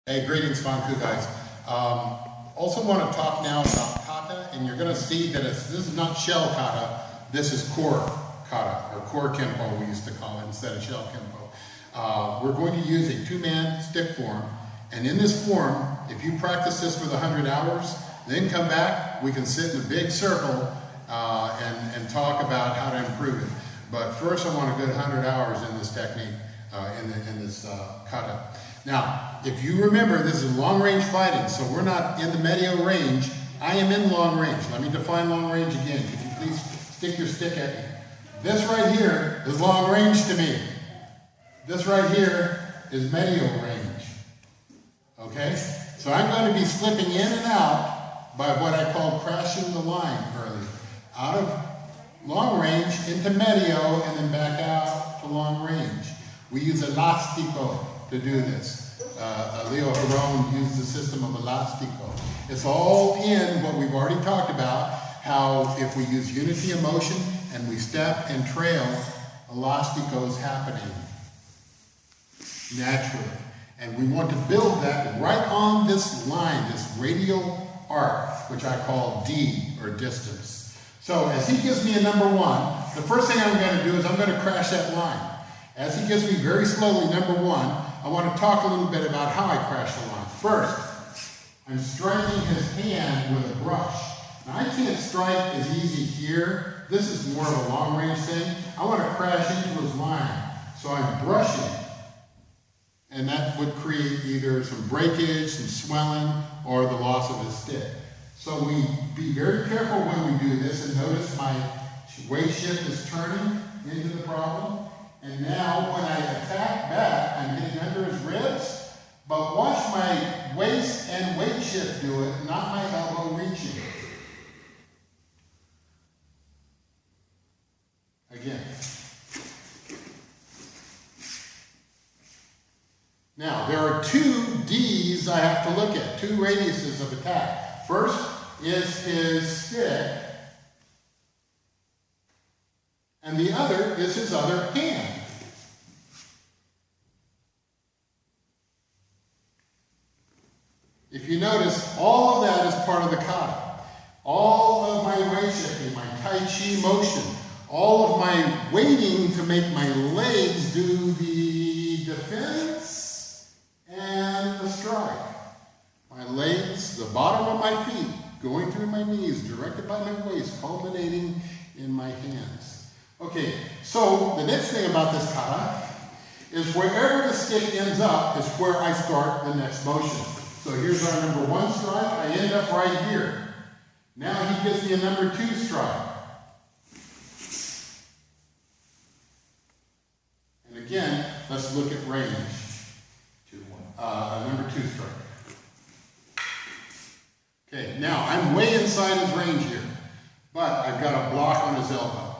Hey, greetings, Fanku guys. Also want to talk now about kata, and you're going to see that this is not shell kata, this is core kata, or core kempo we used to call it instead of shell kempo. We're going to use a two-man stick form, and in this form, if you practice this for the 100 hours, then come back, we can sit in a big circle and talk about how to improve it. But first I want a good 100 hours in this technique, in this kata. Now, if you remember, this is long-range fighting, so we're not in the medio range. I am in long range. Let me define long range again. Could you please stick your stick at me? This right here is long range to me. This right here is medio range. Okay? So I'm going to be slipping in and out by what I call crashing the line early. Out of long range into medio and then back out to long range. We use elastico to do this. Leo Heron used the system of elastico. It's all in what we've already talked about, how if we use unity of motion and we step and trail, elastico is happening naturally. And we want to build that right on this line, this radial arc, which I call D, or distance. So as he gives me a number 1, the first thing I'm going to do is I'm going to crash that line. As he gives me very slowly number 1, I want to talk a little bit about how I crash the line. First, I'm striking his hand with a brush. Now I can't strike as easy here. This is more of a long range thing. I want to crash into his line. So I'm brushing. And that would create either some breakage, some swelling, or the loss of his stick. So we be very careful when we do this, and notice my weight shift is turning into the problem. And now when I attack back, I'm getting under his ribs, but watch my waist and weight shift do it, not my elbow reaching. Again. Now, there are 2 D's I have to look at, 2 radiuses of attack. First is his stick, and the other is his other hand. If you notice, all of that is part of the kata. All of my weight shifting, my Tai Chi motion, all of my waiting to make my legs do the defense and the strike. My legs, the bottom of my feet, going through my knees, directed by my waist, culminating in my hands. Okay, so the next thing about this kata is wherever the stick ends up is where I start the next motion. So here's our number 1 strike. I end up right here. Now he gives me a number 2 strike. And again, let's look at range. Number 2 strike. Okay, now I'm way inside his range here, but I've got a block on his elbow.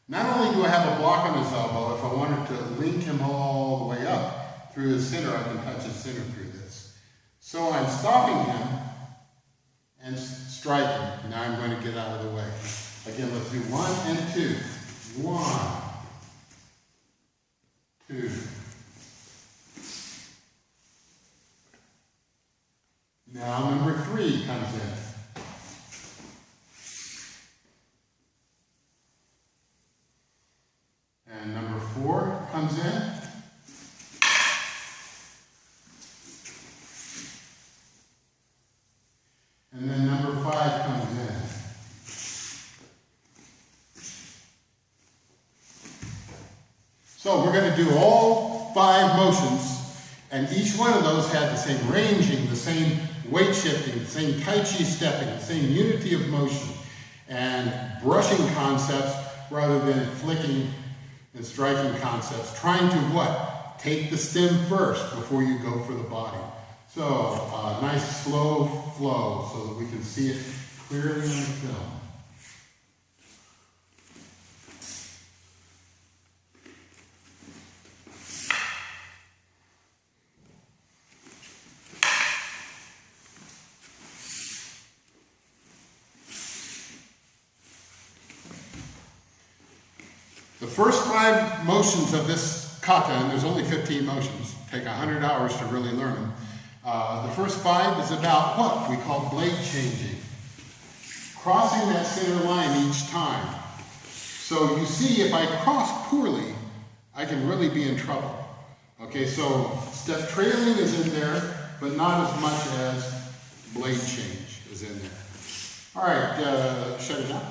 Not only do I have a block on his elbow, if I wanted to link him all the way up through his center, I can touch his center through this. So I'm stopping him and striking. Now I'm going to get out of the way. Again, let's do 1 and 2. 1, 2. Now number 3 comes in. And number 4 comes in. And then number 5 comes in. So we're going to do all 5 motions, and each one of those had the same ranging, the same weight shifting, the same Tai Chi stepping, the same unity of motion, and brushing concepts rather than flicking and striking concepts. Trying to what? Take the stem first before you go for the body. So, nice slow flow so that we can see it clearly on the film. The first 5 motions of this kata, and there's only 15 motions, take 100 hours to really learn them. The first 5 is about what we call blade changing. Crossing that center line each time. So you see, if I cross poorly, I can really be in trouble. Okay, so step trailing is in there, but not as much as blade change is in there. All right, shut it down.